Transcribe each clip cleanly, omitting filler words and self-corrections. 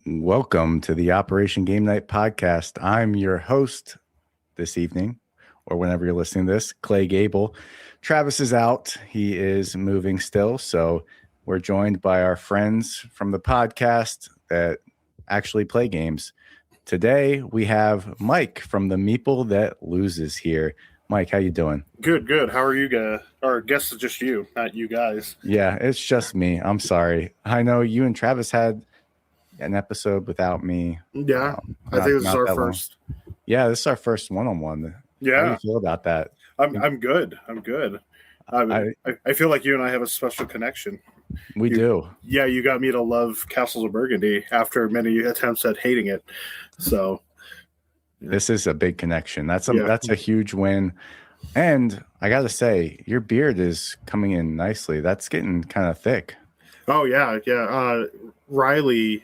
Welcome to the Operation Game Night podcast. I'm your host this evening, or whenever you're listening to this, Clay Gable. Travis is out. He is moving still. So we're joined by our friends from the podcast that actually play games. Today, we have Mike from the Meeple That Loses here. Mike, how you doing? Good. How are you guys? Or I guess it's just you, not you guys. Yeah, it's just me. I'm sorry. I know you and Travis had an episode without me. Yeah, I think this is our first. Yeah, this is our first one-on-one. Yeah. How do you feel about that? I'm good. I feel like you and I have a special connection. We do. Yeah, you got me to love Castles of Burgundy after many attempts at hating it. So this is a big connection. That's a huge win. And I got to say, your beard is coming in nicely. That's getting kind of thick. Oh, yeah. Riley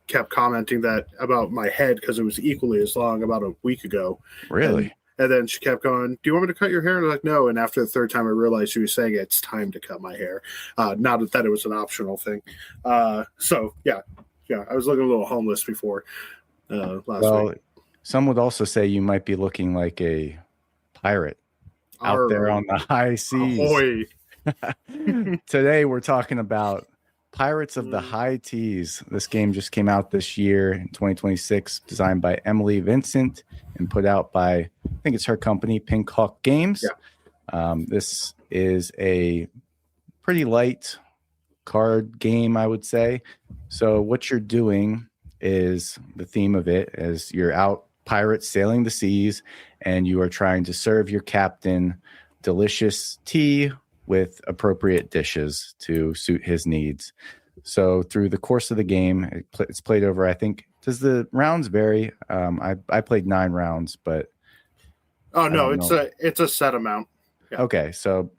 kept commenting that about my head because it was equally as long about a week ago. Really? And then she kept going, do you want me to cut your hair? And I'm like, no. And after the third time, I realized she was saying it's time to cut my hair. Not that it was an optional thing. So, yeah, I was looking a little homeless before last week. Some would also say you might be looking like a pirate out there on the high seas. Ahoy. Today, we're talking about Pirates of the High Seas. This game just came out this year in 2026, designed by Emily Vincent and put out by, I think it's her company, Pink Hawk Games. Yeah. This is a pretty light card game, I would say. So what you're doing is, the theme of it is you're out pirates sailing the seas, and you are trying to serve your captain delicious tea with appropriate dishes to suit his needs. So through the course of the game, it's played over, I think, does the rounds vary? I played 9 rounds, but no, it's a set amount. Yeah. Okay, so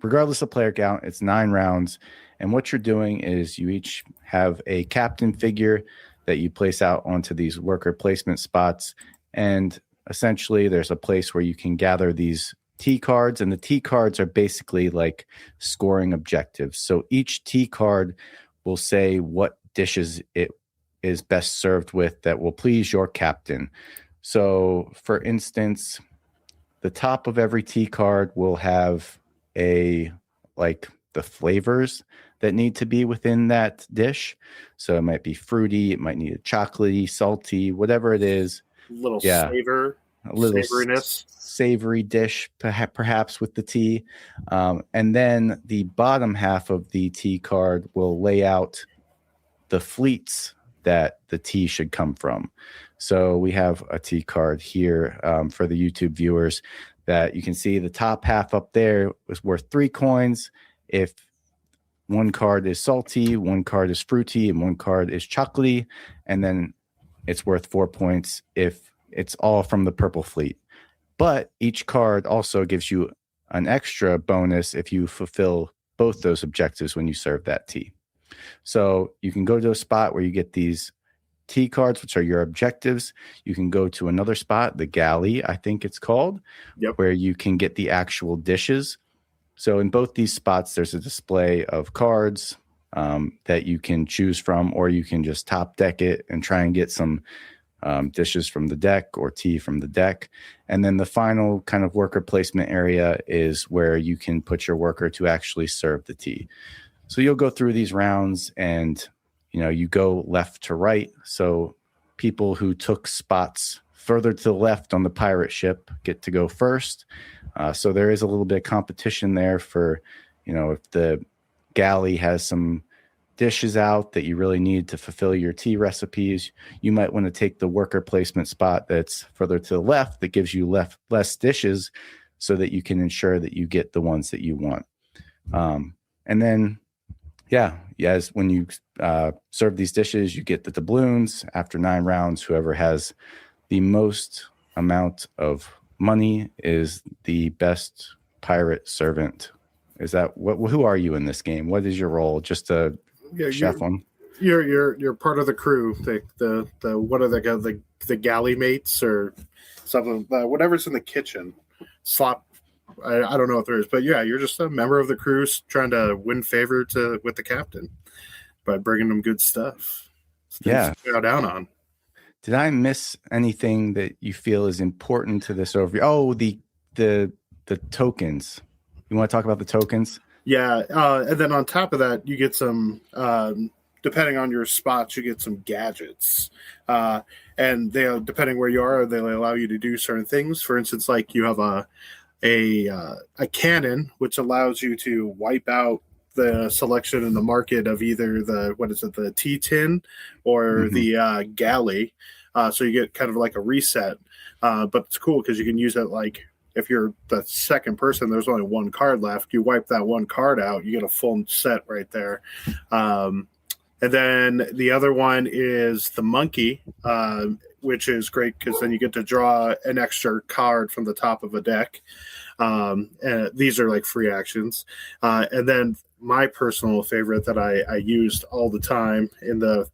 regardless of player count, it's 9 rounds, and what you're doing is you each have a captain figure that you place out onto these worker placement spots, and essentially there's a place where you can gather these T cards, and the T cards are basically like scoring objectives. So each T card will say what dishes it is best served with that will please your captain. So for instance, the top of every T card will have the flavors that need to be within that dish. So it might be fruity, it might need a chocolatey, salty, whatever it is. A little savoriness. Savory dish, perhaps with the tea. And then the bottom half of the tea card will lay out the fleets that the tea should come from. So we have a tea card here for the YouTube viewers that you can see the top half up there is worth 3 coins. If one card is salty, one card is fruity, and one card is chocolatey, and then it's worth 4 points if it's all from the purple fleet. But each card also gives you an extra bonus if you fulfill both those objectives when you serve that tea. So you can go to a spot where you get these tea cards, which are your objectives. You can go to another spot, the galley, I think it's called, where you can get the actual dishes. So in both these spots, there's a display of cards that you can choose from, or you can just top deck it and try and get some dishes from the deck or tea from the deck. And then the final kind of worker placement area is where you can put your worker to actually serve the tea. So you'll go through these rounds and, you go left to right. So people who took spots further to the left on the pirate ship get to go first. So there is a little bit of competition there for, if the galley has some dishes out that you really need to fulfill your tea recipes, you might want to take the worker placement spot that's further to the left that gives you less dishes so that you can ensure that you get the ones that you want. And then, as when you serve these dishes, you get the doubloons. After 9 rounds, whoever has the most amount of money is the best pirate servant. Is that who are you in this game? What is your role? Just a chef on? You're part of the crew. The what are the galley mates or something? Whatever's in the kitchen. Slop. I don't know if there is, but you're just a member of the crew trying to win favor with the captain by bringing them good stuff. Yeah. to go down on. Did I miss anything that you feel is important to this overview? Oh, the tokens. You want to talk about the tokens? Yeah, and then on top of that, you get some. Depending on your spots, you get some gadgets, and they depending where you are, they allow you to do certain things. For instance, like you have a cannon which allows you to wipe out the selection in the market of either the the T10 or the galley. So you get kind of like a reset, but it's cool because you can use it like if you're the second person, there's only one card left. You wipe that one card out, you get a full set right there. And then the other one is the monkey, which is great because then you get to draw an extra card from the top of a deck. And these are like free actions. And then my personal favorite that I used all the time in the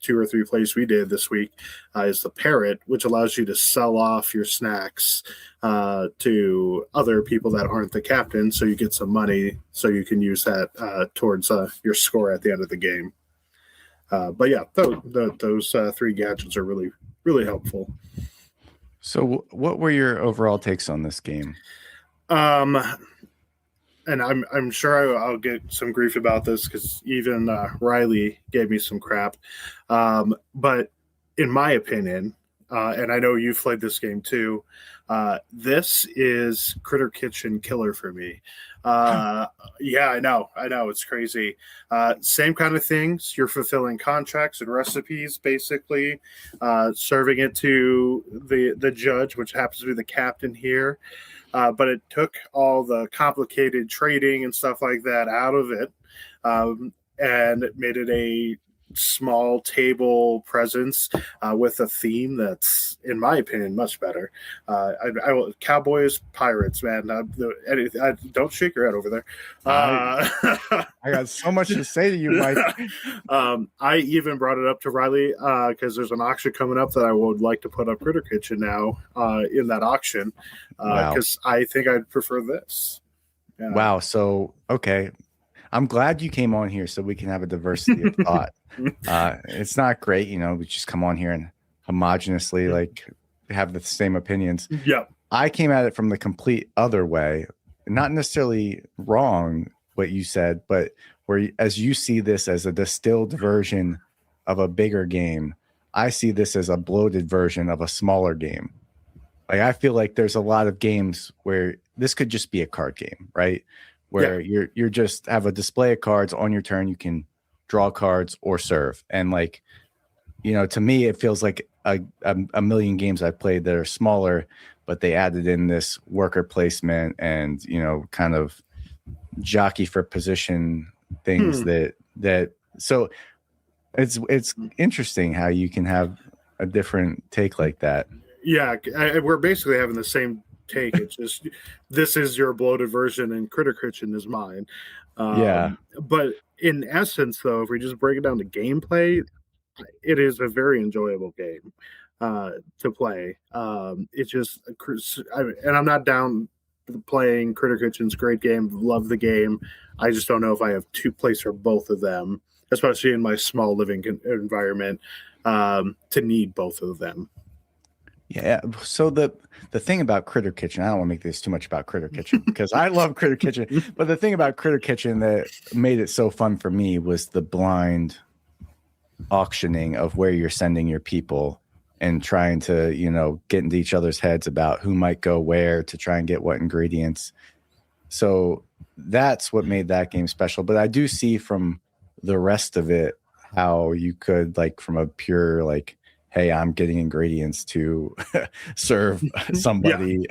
two or three plays we did this week is the parrot, which allows you to sell off your snacks to other people that aren't the captain, so you get some money, so you can use that towards your score at the end of the game. But yeah, those three gadgets are really, really helpful. So, what were your overall takes on this game? And I'm sure I'll get some grief about this because even Riley gave me some crap. But in my opinion, and I know you've played this game too, this is Critter Kitchen killer for me. Yeah, I know, it's crazy. Same kind of things. You're fulfilling contracts and recipes, basically, serving it to the judge, which happens to be the captain here. But it took all the complicated trading and stuff like that out of it, and it made it a small table presence with a theme that's, in my opinion, much better. I will Cowboys, Pirates, man. Don't shake your head over there. I got so much to say to you, Mike. I even brought it up to Riley because there's an auction coming up that I would like to put up Critter Kitchen now in that auction because I think I'd prefer this. Yeah. Wow. So, okay. I'm glad you came on here so we can have a diversity of thought. It's not great, we just come on here and homogenously like have the same opinions. Yeah. I came at it from the complete other way, not necessarily wrong what you said, but where as you see this as a distilled version of a bigger game, I see this as a bloated version of a smaller game. Like I feel like there's a lot of games where this could just be a card game, right? Where you're just have a display of cards on your turn. You can draw cards or serve. And like, to me, it feels like a million games I've played that are smaller, but they added in this worker placement and, kind of jockey for position things that, so it's interesting how you can have a different take like that. Yeah. We're basically having the same take. It's just this is your bloated version and Critter Kitchen is mine. But in essence, though, if we just break it down to gameplay, it is a very enjoyable game to play. It's just, and I'm not down playing Critter Kitchen's great game. Love the game. I just don't know if I have two plays for both of them, especially in my small living environment, to need both of them. Yeah. So the thing about Critter Kitchen, I don't want to make this too much about Critter Kitchen because I love Critter Kitchen, but the thing about Critter Kitchen that made it so fun for me was the blind auctioning of where you're sending your people and trying to, get into each other's heads about who might go where to try and get what ingredients. So that's what made that game special. But I do see from the rest of it how you could, like, from a pure, like, hey, I'm getting ingredients to serve somebody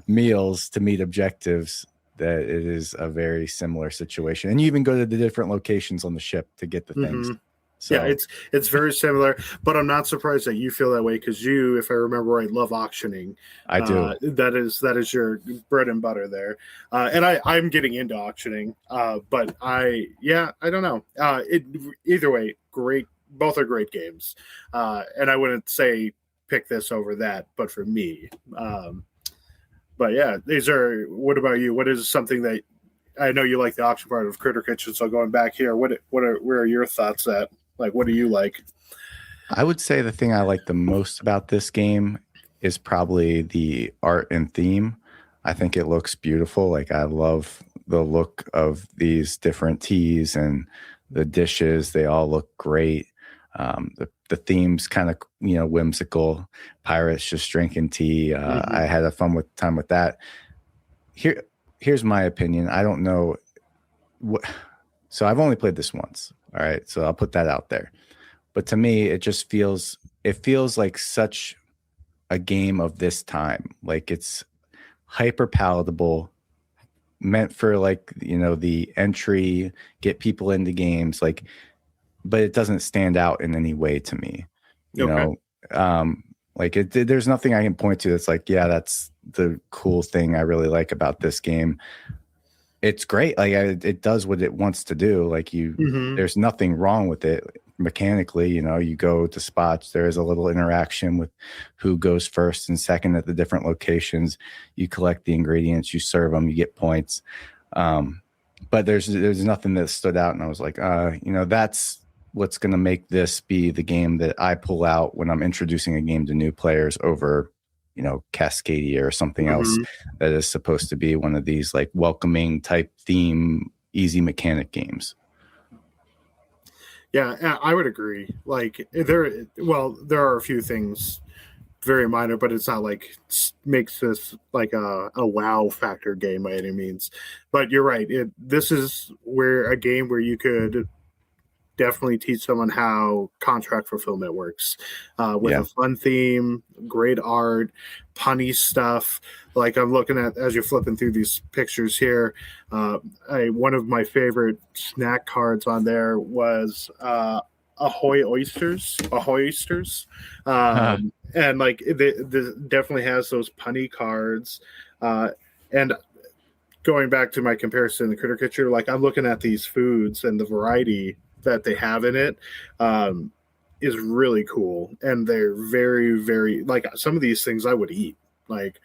meals to meet objectives, that it is a very similar situation. And you even go to the different locations on the ship to get the things. So, yeah, it's very similar, but I'm not surprised that you feel that way because you, if I remember right, love auctioning. I do. That is your bread and butter there. And I'm getting into auctioning, but I don't know. Either way, great. Both are great games, and I wouldn't say pick this over that, but for me, but yeah, these are. What about you? What is something that I know you like the auction part of Critter Kitchen? So going back here, where are your thoughts at? Like, what do you like? I would say the thing I like the most about this game is probably the art and theme. I think it looks beautiful. Like I love the look of these different teas and the dishes. They all look great. The theme's kind of whimsical. Pirates just drinking tea. I had a fun time with that. Here's my opinion. I don't know what. So I've only played this once. All right, so I'll put that out there. But to me, it feels like such a game of this time. Like it's hyper palatable, meant for like, the entry, get people into games, like, but it doesn't stand out in any way to me. Okay. Like there's nothing I can point to that's like, yeah, that's the cool thing I really like about this game. It's great. Like it does what it wants to do. Like there's nothing wrong with it mechanically. You go to spots. There is a little interaction with who goes first and second at the different locations. You collect the ingredients, you serve them, you get points. But there's nothing that stood out, and I was like, that's what's going to make this be the game that I pull out when I'm introducing a game to new players over Cascadia or something else that is supposed to be one of these like welcoming type theme, easy mechanic games. Yeah, I would agree. Like there are a few things very minor, but it's not like makes this like a wow factor game by any means. But you're right. This is where a game where you could definitely teach someone how contract fulfillment works with a fun theme, great art, punny stuff. Like I'm looking at as you're flipping through these pictures here. One of my favorite snack cards on there was Ahoy Oysters. And like it definitely has those punny cards. And going back to my comparison to the Critter Kitcher, like I'm looking at these foods and the variety that they have in it is really cool, and they're very, very like some of these things I would eat. Like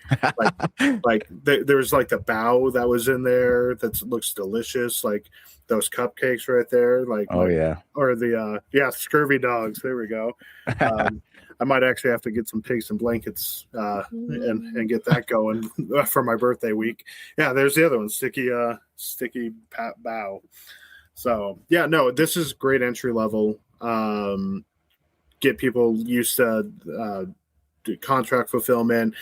there's like the bao that was in there that looks delicious, like those cupcakes right there. Like or the scurvy dogs. There we go. I might actually have to get some pigs and blankets and get that going for my birthday week. Yeah, there's the other one, sticky pat bao. So yeah, no, this is great entry level. Get people used to contract fulfillment,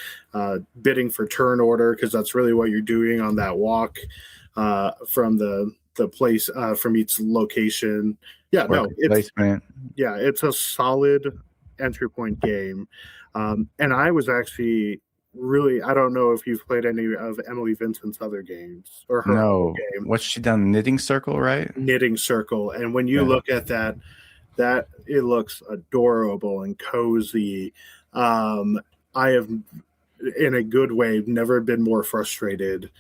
bidding for turn order, because that's really what you're doing on that walk from the place from each location. Yeah, no, it's a solid entry point game. And I was actually really, I don't know if you've played any of Emily Vincent's other games or her no game. What's she done? Knitting Circle, right? Knitting Circle. And when you look at that it looks adorable and cozy. I have, in a good way, never been more frustrated,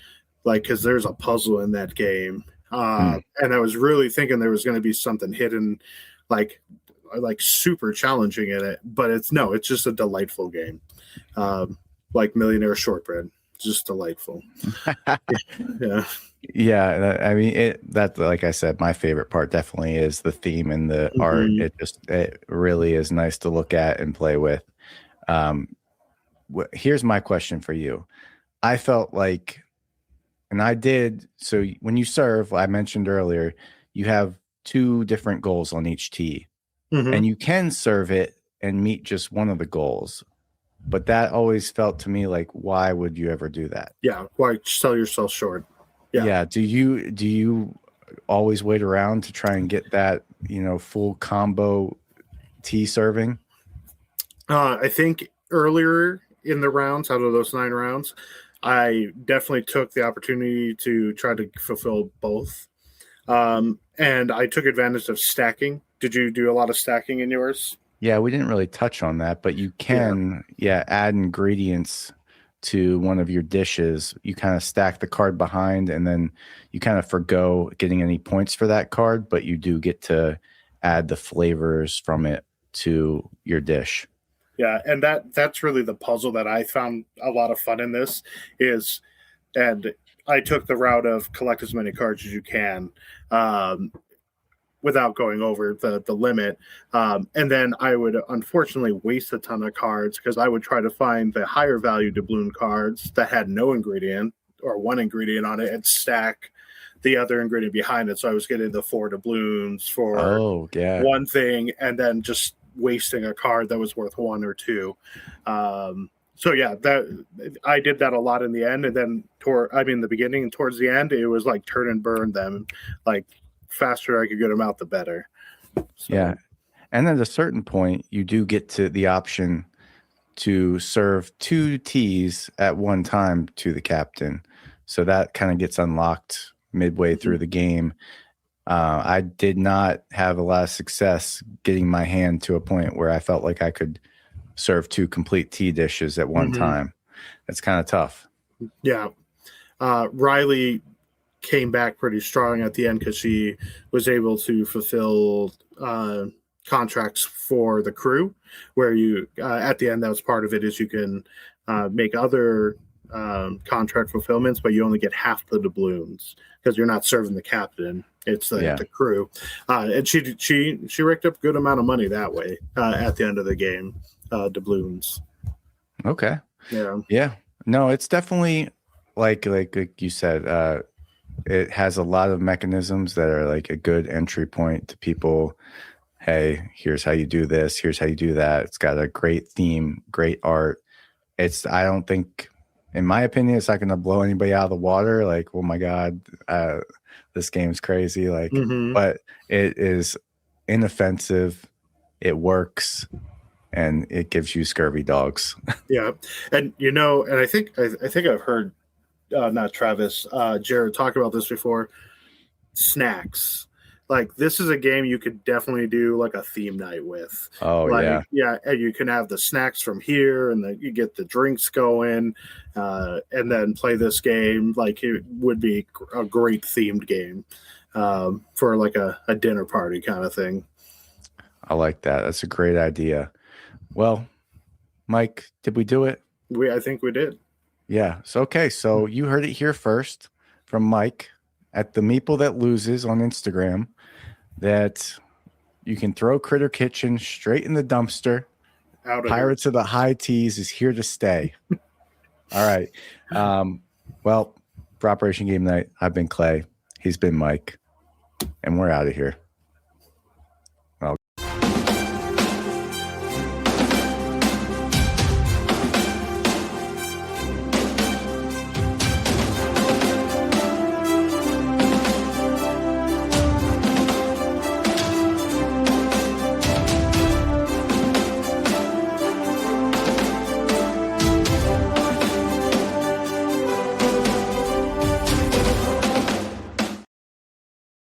like, because there's a puzzle in that game. And I was really thinking there was going to be something hidden, like super challenging in it, but it's just a delightful game. Like Millionaire Shortbread, just delightful. Yeah, I mean that like I said, my favorite part definitely is the theme and the art. It really is nice to look at and play with. Here's my question for you. I felt like, and I did, so when you serve, I mentioned earlier, you have 2 different goals on each tee, and you can serve it and meet just one of the goals. But that always felt to me like, why would you ever do that? Yeah, why sell yourself short? Yeah. Do you always wait around to try and get that, full combo tea serving? I think earlier in the rounds, out of those 9 rounds, I definitely took the opportunity to try to fulfill both. And I took advantage of stacking. Did you do a lot of stacking in yours? Yeah, we didn't really touch on that, but you can, add ingredients to one of your dishes. You kind of stack the card behind, and then you kind of forgo getting any points for that card, but you do get to add the flavors from it to your dish. Yeah, and that's really the puzzle that I found a lot of fun in this is, and I took the route of collect as many cards as you can. without going over the limit. And then I would unfortunately waste a ton of cards because I would try to find the higher value doubloon cards that had no ingredient or one ingredient on it and stack the other ingredient behind it. So I was getting the 4 doubloons for one thing and then just wasting a card that was worth 1 or 2. So yeah, that I did that a lot in the end, and then the beginning and towards the end, it was like turn and burn them. Like faster I could get them out, the better. So. Yeah, and at a certain point, you do get to the option to serve 2 teas at one time to the captain, so that kind of gets unlocked midway through the game. I did not have a lot of success getting my hand to a point where I felt like I could serve 2 complete tea dishes at one time. That's kind of tough. Yeah. Riley came back pretty strong at the end because she was able to fulfill contracts for the crew, where you at the end, that was part of it, is you can make other contract fulfillments, but you only get half the doubloons because you're not serving the captain. It's the crew. And she raked up a good amount of money that way at the end of the game. Doubloons. Okay. Yeah. No, it's definitely like you said, it has a lot of mechanisms that are like a good entry point to people. Hey, here's how you do this, here's how you do that. It's got a great theme, great art. I don't think, in my opinion, it's not going to blow anybody out of the water. Like, oh my God, this game's crazy. Like, but it is inoffensive. It works. And it gives you scurvy dogs. Yeah, and and I think I've heard not Travis, Jared talk about this before. Snacks, like this is a game you could definitely do like a theme night with. Oh yeah, and you can have the snacks from here, and you get the drinks going, and then play this game. Like it would be a great themed game for like a dinner party kind of thing. I like that. That's a great idea. Well, Mike, did we do it? I think we did. Yeah. So you heard it here first from Mike at the Meeple That Loses on Instagram, that you can throw Critter Kitchen straight in the dumpster. Pirates of the High Teas is here to stay. All right. Well, for Operation Game Night, I've been Clay. He's been Mike. And we're out of here.